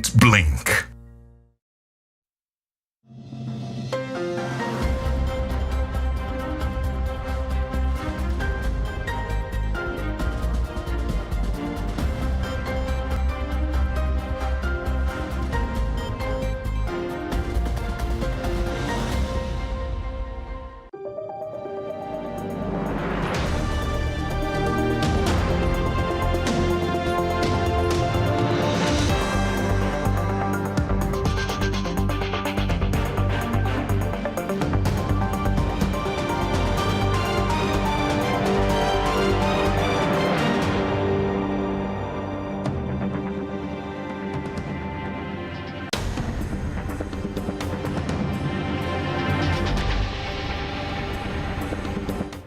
Blink.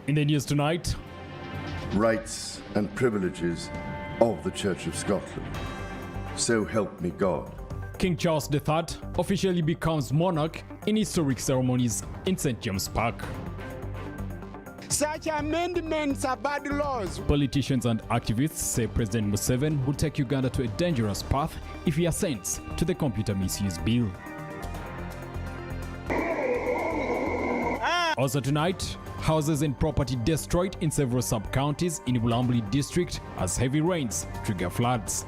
In the news tonight, rights and privileges of the Church of Scotland. So help me God. King Charles III officially becomes monarch in historic ceremonies in St. James Park. Such amendments are bad laws. Politicians and activists say President Museveni will take Uganda to a dangerous path if he assents to the computer misuse bill. Also tonight, houses and property destroyed in several sub-counties in Bulambuli district as heavy rains trigger floods.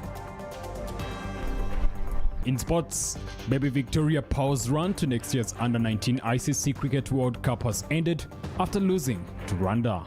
In sports, baby Victoria Powell's run to next year's Under-19 ICC Cricket World Cup has ended after losing to Rwanda.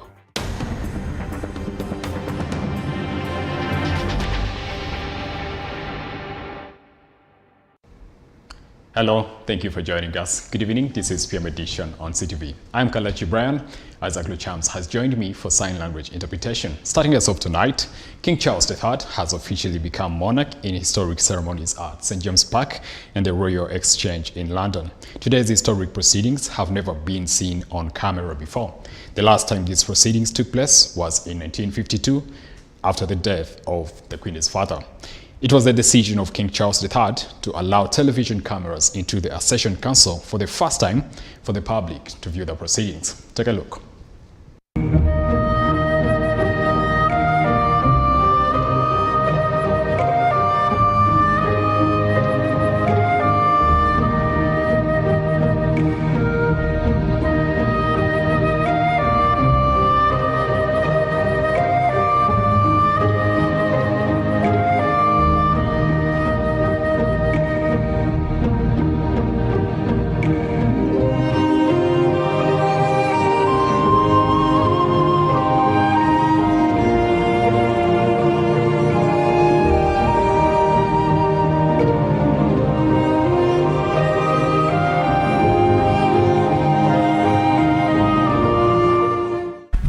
Hello, thank you for joining us. Good evening, this is PM Edition on CTV. I'm Kalachi Brian. Isaac Luchams has joined me for sign language interpretation. Starting us off tonight, King Charles III has officially become monarch in historic ceremonies at St. James Park and the Royal Exchange in London. Today's historic proceedings have never been seen on camera before. The last time these proceedings took place was in 1952, after the death of the Queen's father. It was the decision of King Charles III to allow television cameras into the Accession Council for the first time for the public to view the proceedings. Take a look.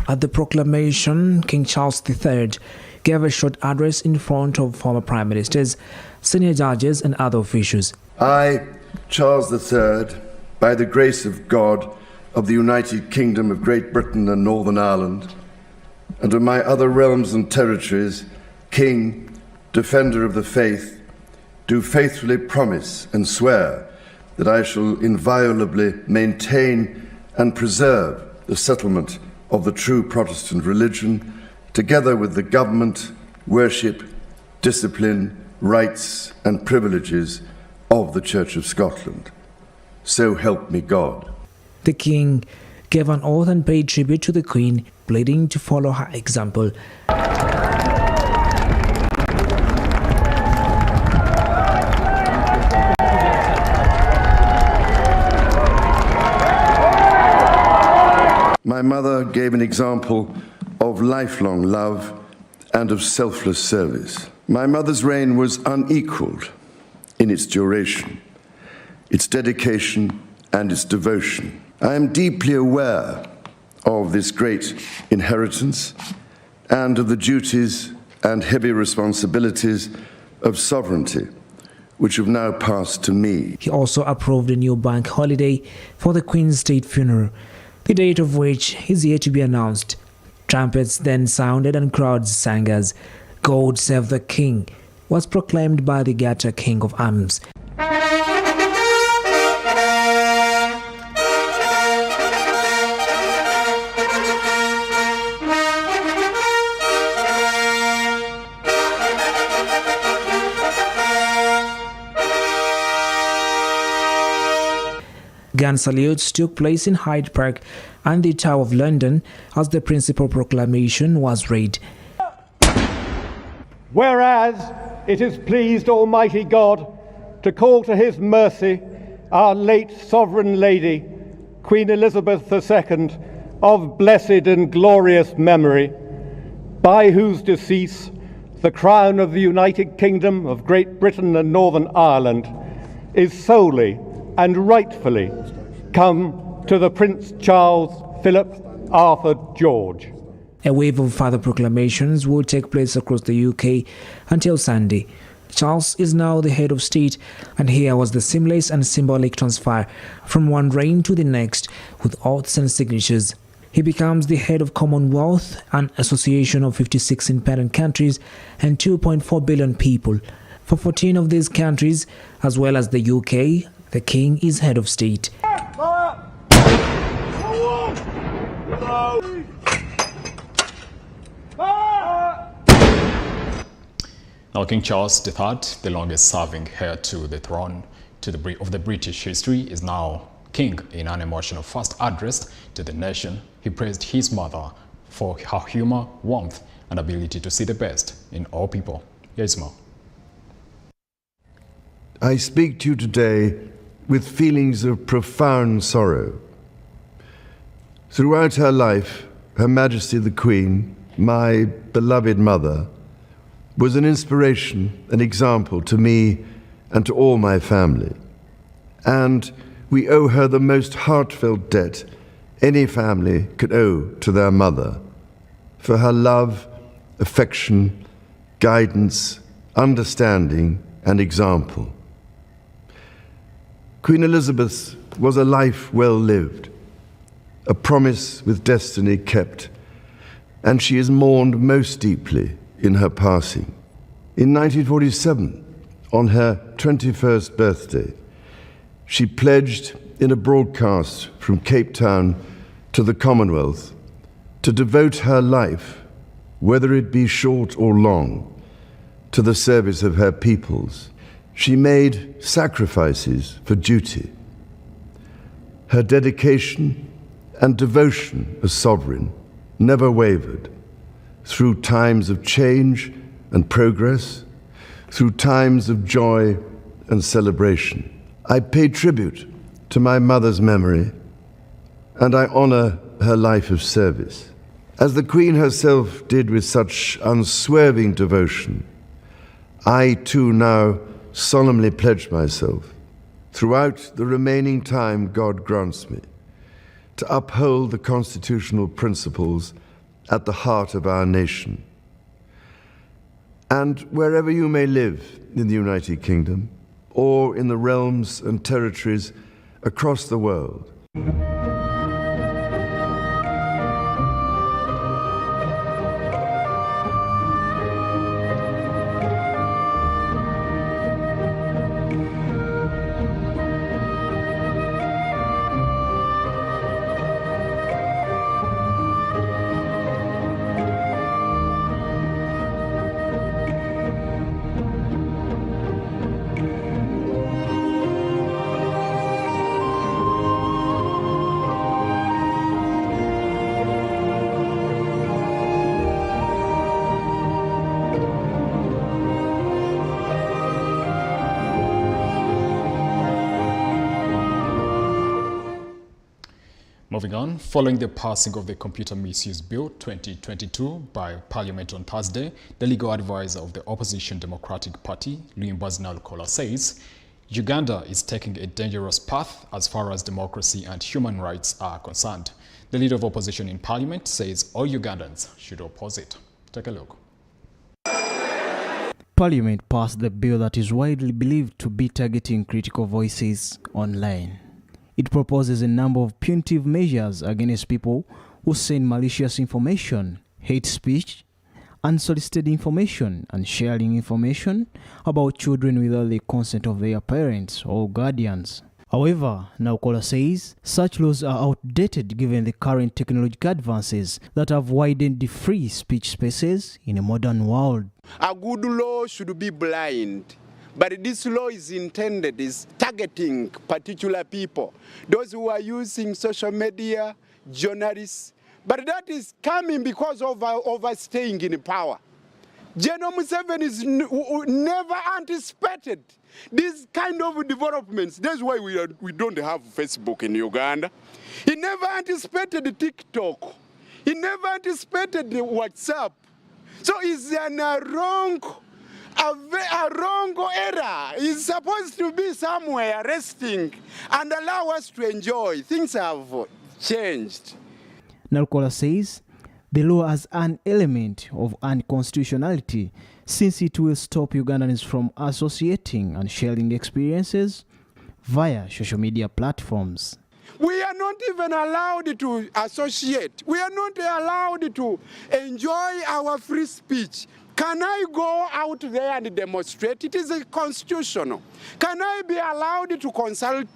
At the proclamation, King Charles III gave a short address in front of former prime ministers, senior judges and other officials. I, Charles III, by the grace of God of the United Kingdom of Great Britain and Northern Ireland, and of my other realms and territories, King, Defender of the Faith, do faithfully promise and swear that I shall inviolably maintain and preserve the settlement of the true Protestant religion, together with the government, worship, discipline, rights and privileges of the Church of Scotland. So help me God. The king gave an oath and paid tribute to the Queen, pleading to follow her example. My mother gave an example of lifelong love and of selfless service. My mother's reign was unequaled in its duration, its dedication and its devotion. I am deeply aware of this great inheritance and of the duties and heavy responsibilities of sovereignty, which have now passed to me. He also approved a new bank holiday for the Queen's state funeral, the date of which is yet to be announced. Trumpets then sounded and crowds sang as "God Save the King" was proclaimed by the Gata King of Arms. Gun salutes took place in Hyde Park and the Tower of London as the principal proclamation was read. Whereas it has pleased Almighty God to call to his mercy our late Sovereign Lady, Queen Elizabeth II, of blessed and glorious memory, by whose decease the crown of the United Kingdom of Great Britain and Northern Ireland is solely and rightfully come to the Prince Charles Philip Arthur George. A wave of further proclamations will take place across the UK until Sunday. Charles is now the head of state, and here was the seamless and symbolic transfer from one reign to the next with oaths and signatures. He becomes the head of Commonwealth, an association of 56 independent countries and 2.4 billion people. For 14 of these countries, as well as the UK, the King is head of state. Now, King Charles III, the longest-serving heir to the throne of the British history, is now king. In an emotional first address to the nation, he praised his mother for her humor, warmth, and ability to see the best in all people. Here's more. I speak to you today with feelings of profound sorrow. Throughout her life, Her Majesty the Queen, my beloved mother, was an inspiration, an example to me and to all my family. And we owe her the most heartfelt debt any family could owe to their mother, for her love, affection, guidance, understanding, and example. Queen Elizabeth was a life well lived, a promise with destiny kept, and she is mourned most deeply in her passing. In 1947, on her 21st birthday, she pledged in a broadcast from Cape Town to the Commonwealth to devote her life, whether it be short or long, to the service of her peoples. She made sacrifices for duty. Her dedication and devotion as sovereign never wavered. Through times of change and progress, through times of joy and celebration. I pay tribute to my mother's memory, and I honor her life of service. As the Queen herself did with such unswerving devotion, I too now solemnly pledge myself, throughout the remaining time God grants me, to uphold the constitutional principles at the heart of our nation. And wherever you may live in the United Kingdom, or in the realms and territories across the world, Moving on, following the passing of the Computer Misuse Bill 2022 by Parliament on Thursday, the legal advisor of the opposition Democratic Party, Luimbazina Lukola, says Uganda is taking a dangerous path as far as democracy and human rights are concerned. The leader of opposition in Parliament says all Ugandans should oppose it. Take a look. Parliament passed the bill that is widely believed to be targeting critical voices online. It proposes a number of punitive measures against people who send malicious information, hate speech, unsolicited information, and sharing information about children without the consent of their parents or guardians. However, Naukola says such laws are outdated given the current technological advances that have widened the free speech spaces in a modern world. A good law should be blind, But this law is targeting particular people, those who are using social media, journalists. But that is coming because of overstaying in power. General Museveni is never anticipated these kind of developments. That's why we don't have Facebook in Uganda. He never anticipated TikTok. He never anticipated the WhatsApp. So it's a wrong era. He's supposed to be somewhere resting and allow us to enjoy. Things have changed. Nalkola says the law has an element of unconstitutionality since it will stop Ugandans from associating and sharing experiences via social media platforms. We are not even allowed to associate. We are not allowed to enjoy our free speech. Can I go out there and demonstrate? It is constitutional. Can I be allowed to consult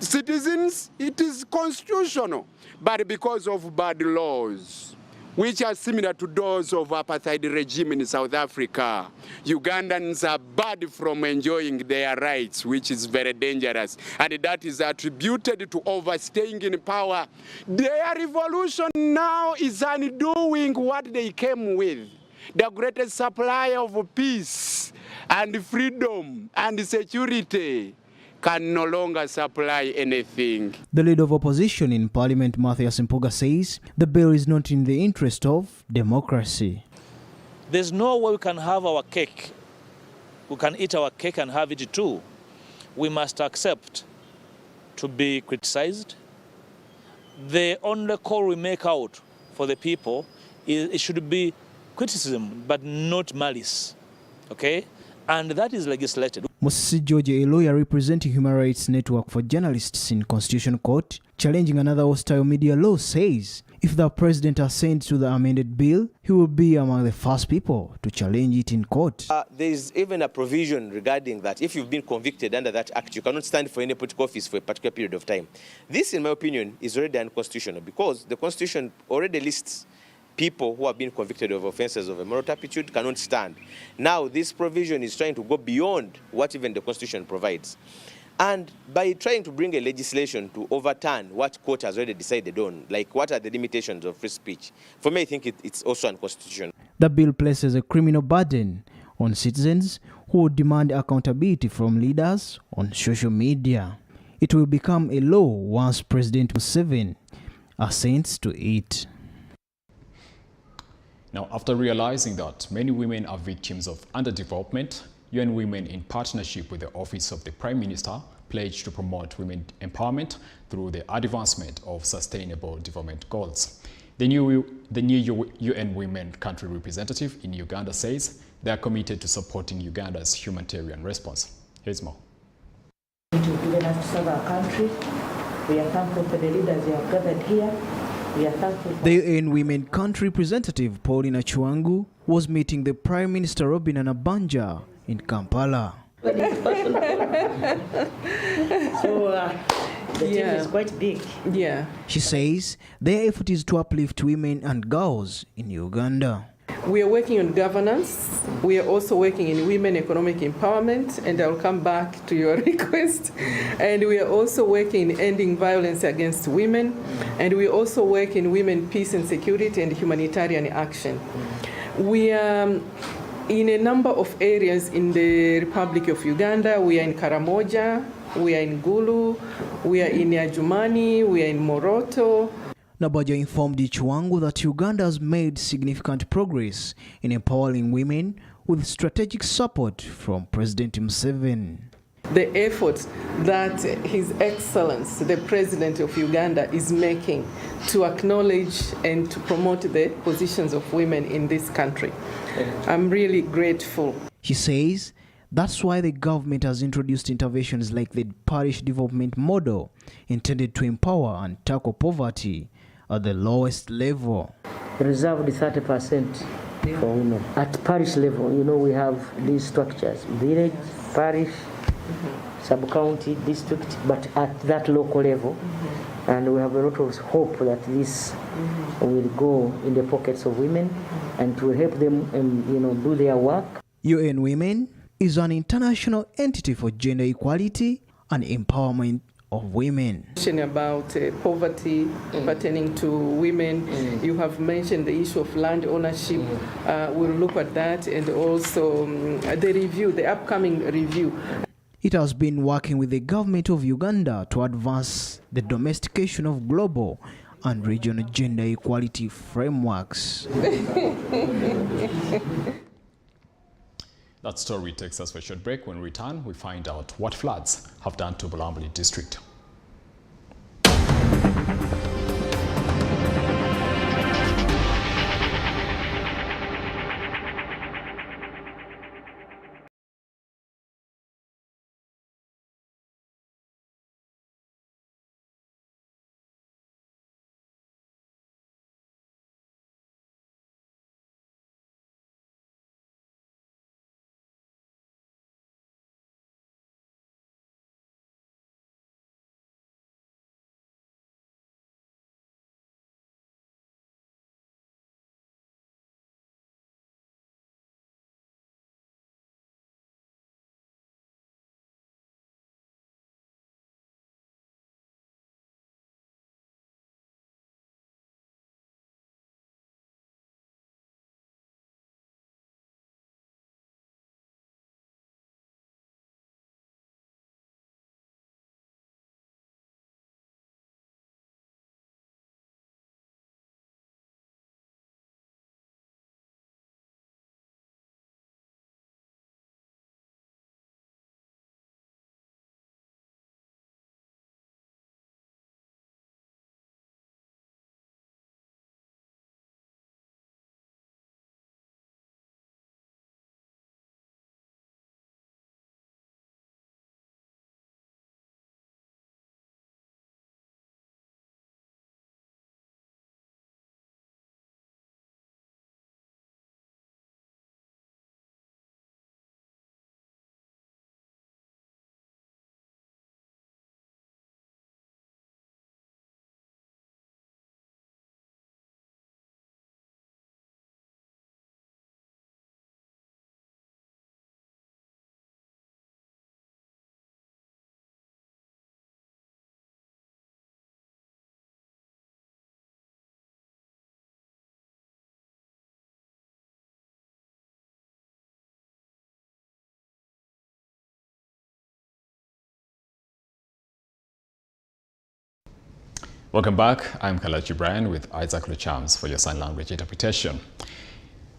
citizens? It is constitutional. But because of bad laws, which are similar to those of apartheid regime in South Africa, Ugandans are barred from enjoying their rights, which is very dangerous. And that is attributed to overstaying in power. Their revolution now is undoing what they came with. The greatest supply of peace and freedom and security can no longer supply anything. The leader of opposition in Parliament, Matthias Mpuga, says the bill is not in the interest of democracy. There's no way we can have our cake. We can eat our cake and have it too. We must accept to be criticized. The only call we make out for the people is it should be criticism, but not malice. Okay? And that is legislated. Mosisi George, a lawyer representing Human Rights Network for Journalists in Constitution Court, challenging another hostile media law, says if the president assents to the amended bill, he will be among the first people to challenge it in court. There is even a provision regarding that. If you've been convicted under that act, you cannot stand for any political office for a particular period of time. This, in my opinion, is already unconstitutional because the Constitution already lists people who have been convicted of offenses of immoral turpitude cannot stand. Now, this provision is trying to go beyond what even the Constitution provides. And by trying to bring a legislation to overturn what court has already decided on, like what are the limitations of free speech, for me, I think it's also unconstitutional. The bill places a criminal burden on citizens who demand accountability from leaders on social media. It will become a law once President Museveni assents to it. Now, after realizing that many women are victims of underdevelopment, UN Women, in partnership with the Office of the Prime Minister, pledged to promote women empowerment through the advancement of sustainable development goals. The new UN Women country representative in Uganda says they are committed to supporting Uganda's humanitarian response. Here's more. You've given us to serve our country. We are thankful for the leaders who have gathered here. The UN Women country representative Paulina Chwangu was meeting the Prime Minister Robin Anabanja in Kampala. So the team is quite big. Yeah. She says their effort is to uplift women and girls in Uganda. We are working on governance. We are also working in women economic empowerment, and I'll come back to your request. And we are also working in ending violence against women, and we also work in women peace and security and humanitarian action. We are in a number of areas in the Republic of Uganda. We are in Karamoja, we are in Gulu, we are in Adjumani, we are in Moroto. Nabaja informed Chwangu that Uganda has made significant progress in empowering women with strategic support from President Museveni. The efforts that His Excellency, the President of Uganda, is making to acknowledge and to promote the positions of women in this country. I'm really grateful. She says that's why the government has introduced interventions like the parish development model intended to empower and tackle poverty at the lowest level. Reserved 30% for women. At parish level, we have these structures, village, parish, sub-county, district, but at that local level. And we have a lot of hope that this will go in the pockets of women and to help them do their work. UN Women is an international entity for gender equality and empowerment of women. About poverty pertaining to women. You have mentioned the issue of land ownership. We'll look at that, and also the upcoming review. It has been working with the government of Uganda to advance the domestication of global and regional gender equality frameworks. That story takes us for a short break. When we return, we find out what floods have done to Bulambuli district. Welcome back. I'm Kalachi Brian with Isaac Luchams for your sign language interpretation.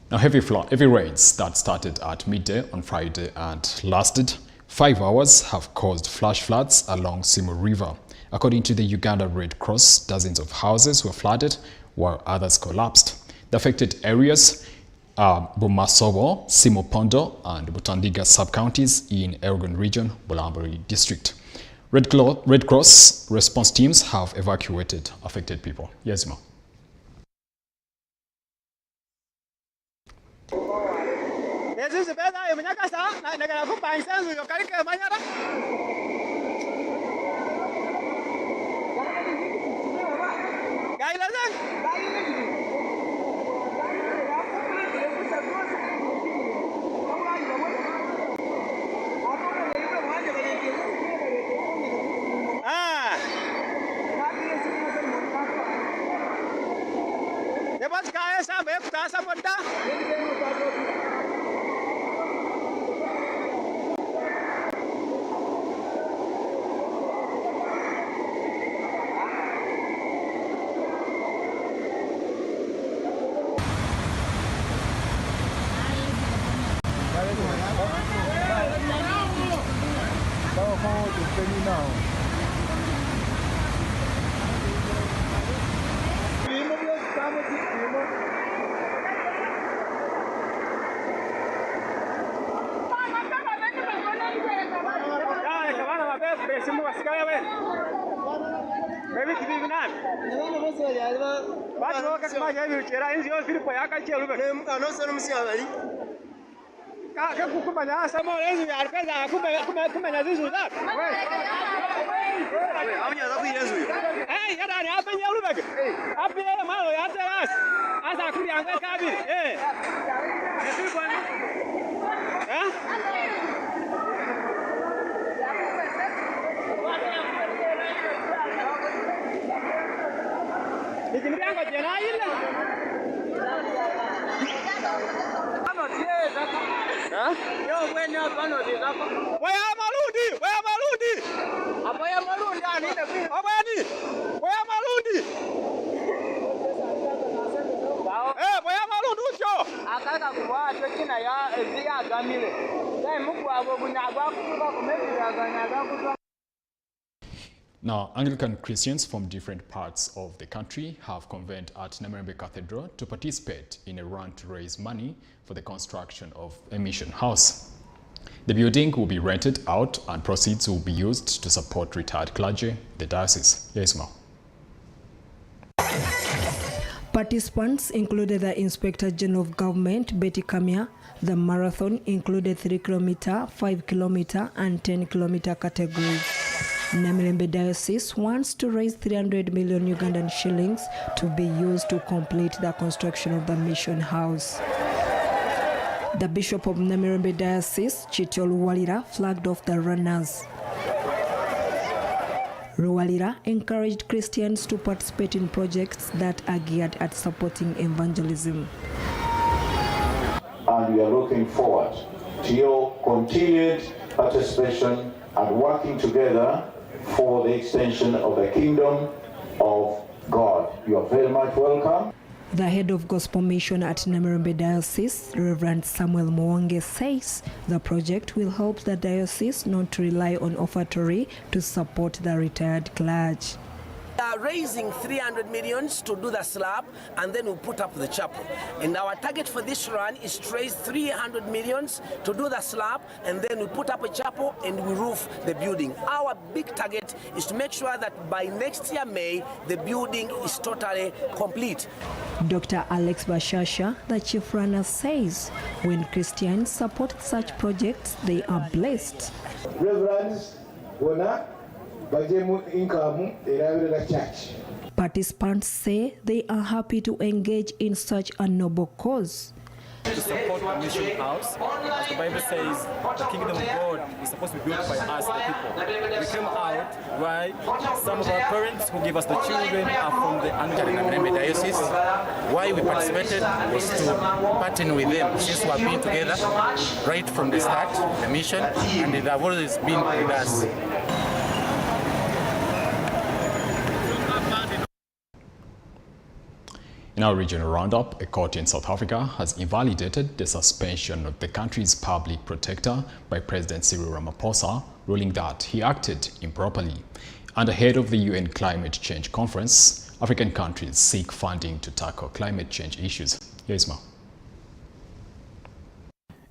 Now, heavy rains that started at midday on Friday and lasted 5 hours have caused flash floods along Simo River. According to the Uganda Red Cross, dozens of houses were flooded while others collapsed. The affected areas are Bumasobo, Simo Pondo, and Butandiga sub-counties in Elgon Region, Bulambuli district. Red Cross response teams have evacuated affected people. Yes, ma'am. Now, Anglican Christians from different parts of the country have convened at Namirembe Cathedral to participate in a run to raise money for the construction of a mission house. The building will be rented out and proceeds will be used to support retired clergy in the diocese. Yes, ma'am. Participants included the Inspector General of Government, Betty Kamia. The marathon included 3 km, 5 km and 10 km categories. Namirembe Diocese wants to raise 300 million Ugandan shillings to be used to complete the construction of the mission house. The Bishop of Namirembe Diocese, Chityo Ruwalira, flagged off the runners. Ruwalira encouraged Christians to participate in projects that are geared at supporting evangelism. And we are looking forward to your continued participation and working together for the extension of the kingdom of God. You are very much welcome. The head of Gospel Mission at Namirembe Diocese, Reverend Samuel Mwonge, says the project will help the diocese not to rely on offertory to support the retired clergy. We are raising 300 millions to do the slab, and then we'll put up the chapel. And our target for this run is to raise 300 millions to do the slab, and then we put up a chapel and we roof the building. Our big target is to make sure that by next year May, the building is totally complete. Dr. Alex Bashasha, the chief runner, says when Christians support such projects, they are blessed. Reverends, Participants say they are happy to engage in such a noble cause. To support the mission house, as the Bible says, the kingdom of God is supposed to be built by us, the people. We came out, right? Some of our parents who give us the children are from the Anglican Diocese. Why we participated was to partner with them since we have been together right from the start, the mission, and they have always been with us. In our regional roundup, a court in South Africa has invalidated the suspension of the country's public protector by President Cyril Ramaphosa, ruling that he acted improperly. And ahead of the UN Climate Change Conference, African countries seek funding to tackle climate change issues. Yes, ma'am.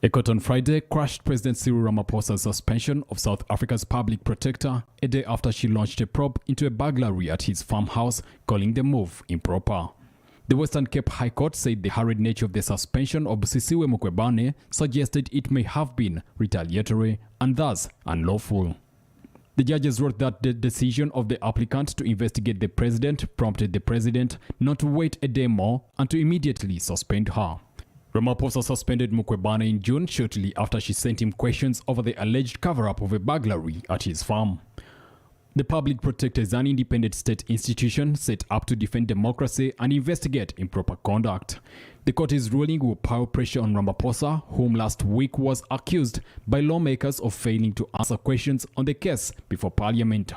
A court on Friday crushed President Cyril Ramaphosa's suspension of South Africa's public protector a day after she launched a probe into a burglary at his farmhouse, calling the move improper. The Western Cape High Court said the hurried nature of the suspension of Busisiwe Mukwebane suggested it may have been retaliatory and thus unlawful. The judges wrote that the decision of the applicant to investigate the president prompted the president not to wait a day more and to immediately suspend her. Ramaphosa suspended Mukwebane in June shortly after she sent him questions over the alleged cover-up of a burglary at his farm. The Public Protector is an independent state institution set up to defend democracy and investigate improper conduct. The court's ruling will pile pressure on Ramaphosa, whom last week was accused by lawmakers of failing to answer questions on the case before Parliament.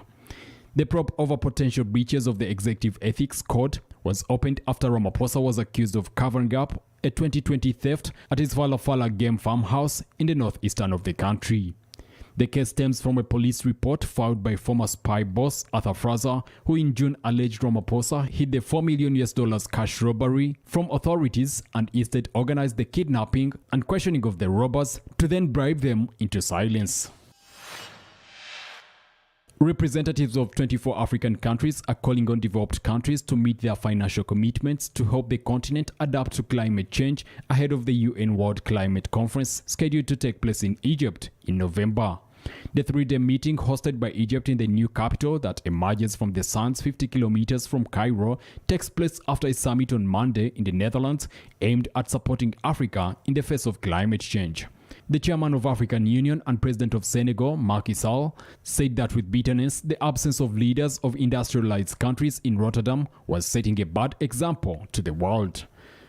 The probe over potential breaches of the Executive Ethics Code was opened after Ramaphosa was accused of covering up a 2020 theft at his Falafala game farmhouse in the northeastern of the country. The case stems from a police report filed by former spy boss Arthur Fraser, who in June alleged Ramaphosa hid the $4 million cash robbery from authorities and instead organized the kidnapping and questioning of the robbers to then bribe them into silence. Representatives of 24 African countries are calling on developed countries to meet their financial commitments to help the continent adapt to climate change ahead of the UN World Climate Conference scheduled to take place in Egypt in November. The three-day meeting hosted by Egypt in the new capital that emerges from the sands 50 kilometers from Cairo takes place after a summit on Monday in the Netherlands aimed at supporting Africa in the face of climate change. The chairman of African Union and president of Senegal, Macky Sall, said that with bitterness, the absence of leaders of industrialized countries in Rotterdam was setting a bad example to the world.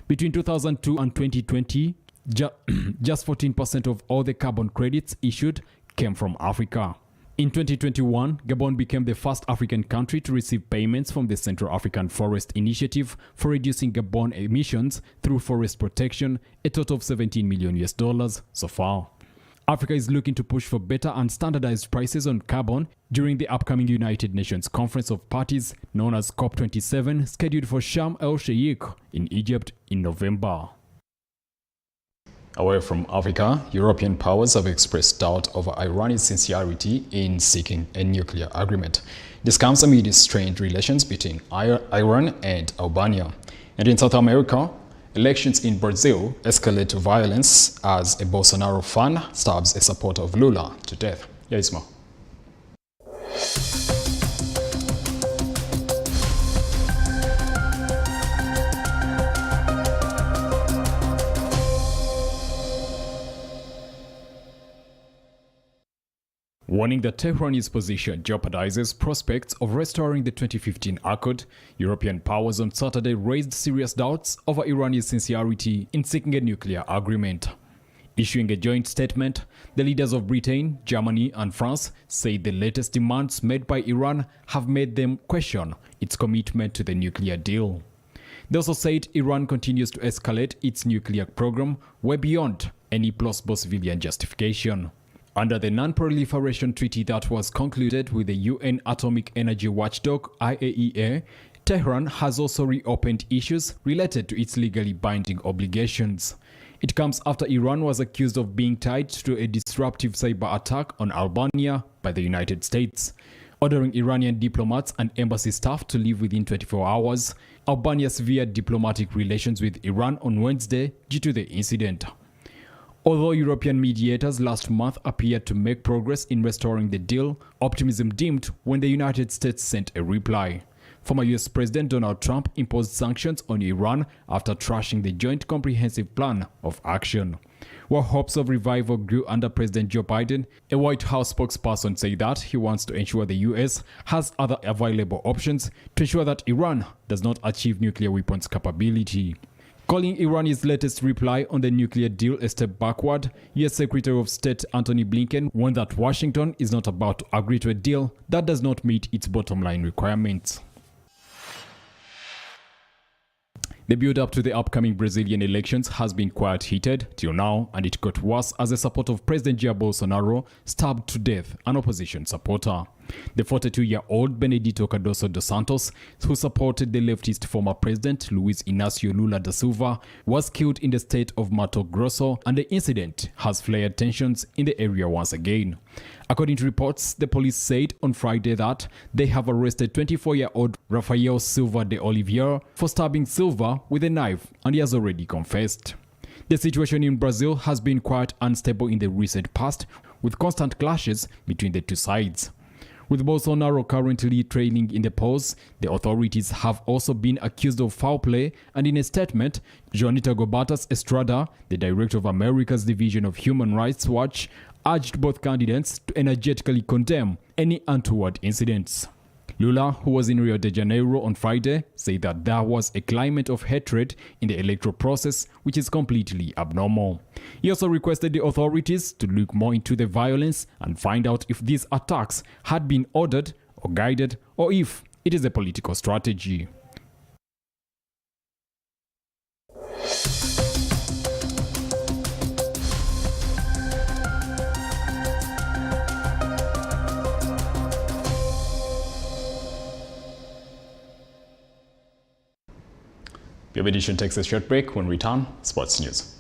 Between 2002 and 2020, just 14% of all the carbon credits issued came from Africa. In 2021, Gabon became the first African country to receive payments from the Central African Forest Initiative for reducing Gabon emissions through forest protection, a total of $17 million so far. Africa is looking to push for better and standardized prices on carbon during the upcoming United Nations Conference of Parties known as COP27, scheduled for Sharm el-Sheikh in Egypt in November. Away from Africa, European powers have expressed doubt over Iran's sincerity in seeking a nuclear agreement. This comes amid strained relations between Iran and Albania. And in South America, elections in Brazil escalate to violence as a Bolsonaro fan stabs a supporter of Lula to death. Here is more. Warning that Tehran's position jeopardizes prospects of restoring the 2015 Accord, European powers on Saturday raised serious doubts over Iran's sincerity in seeking a nuclear agreement. Issuing a joint statement, the leaders of Britain, Germany and France said the latest demands made by Iran have made them question its commitment to the nuclear deal. They also said Iran continues to escalate its nuclear program way beyond any plausible civilian justification. Under the Non-Proliferation Treaty that was concluded with the UN Atomic Energy Watchdog IAEA, Tehran has also reopened issues related to its legally binding obligations. It comes after Iran was accused of being tied to a disruptive cyber attack on Albania by the United States. Ordering Iranian diplomats and embassy staff to leave within 24 hours, Albania severed diplomatic relations with Iran on Wednesday due to the incident. Although European mediators last month appeared to make progress in restoring the deal, optimism dimmed when the United States sent a reply. Former US President Donald Trump imposed sanctions on Iran after trashing the Joint Comprehensive Plan of Action. While hopes of revival grew under President Joe Biden, a White House spokesperson said that he wants to ensure the US has other available options to ensure that Iran does not achieve nuclear weapons capability. Calling Iran's latest reply on the nuclear deal a step backward, US Secretary of State Antony Blinken warned that Washington is not about to agree to a deal that does not meet its bottom line requirements. The build-up to the upcoming Brazilian elections has been quite heated till now, and it got worse as the support of President Jair Bolsonaro stabbed to death an opposition supporter. The 42-year-old Benedito Cardoso dos Santos, who supported the leftist former president Luiz Inácio Lula da Silva, was killed in the state of Mato Grosso, and the incident has flared tensions in the area once again. According to reports, the police said on Friday that they have arrested 24-year-old Rafael Silva de Oliveira for stabbing Silva with a knife, and he has already confessed. The situation in Brazil has been quite unstable in the recent past, with constant clashes between the two sides. With Bolsonaro currently trailing in the polls, the authorities have also been accused of foul play, and in a statement, Joanita Gobatas Estrada, the director of America's Division of Human Rights Watch, urged both candidates to energetically condemn any untoward incidents. Lula, who was in Rio de Janeiro on Friday, said that there was a climate of hatred in the electoral process, which is completely abnormal. He also requested the authorities to look more into the violence and find out if these attacks had been ordered or guided, or if it is a political strategy. The edition takes a short break. When we return, sports news.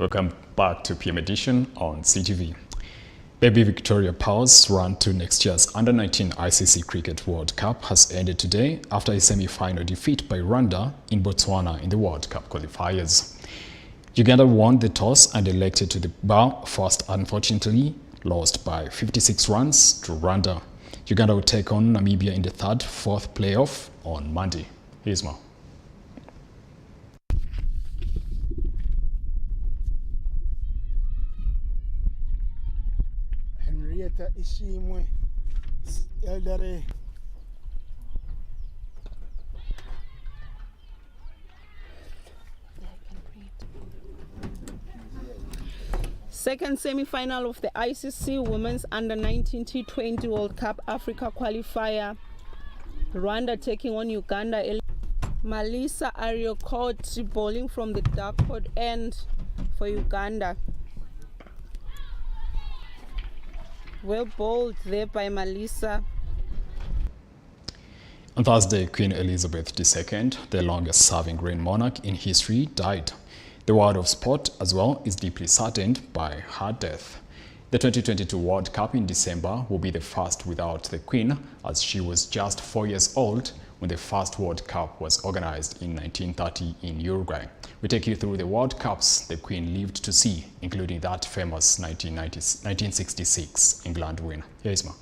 Welcome back to PM Edition on CTV. Baby Victoria Powell's run to next year's Under-19 ICC Cricket World Cup has ended today after a semi-final defeat by Rwanda in Botswana in the World Cup qualifiers. Uganda won the toss and elected to the bar first, unfortunately lost by 56 runs to Rwanda. Uganda will take on Namibia in the fourth playoff on Monday. Here's more. Ishimwe Eldare. Second semi-final of the ICC Women's Under-19 T20 World Cup Africa qualifier. Rwanda taking on Uganda. Malisa Ariokoti bowling from the dark-hot end for Uganda. Well bowled there by Malisa. On Thursday, Queen Elizabeth II, the longest-serving reigning monarch in history, died. The world of sport as well is deeply saddened by her death. The 2022 World Cup in December will be the first without the Queen, as she was just 4 years old when the first World Cup was organized in 1930 in Uruguay. We take you through the World Cups the Queen lived to see, including that famous 1966 England win. Here is more.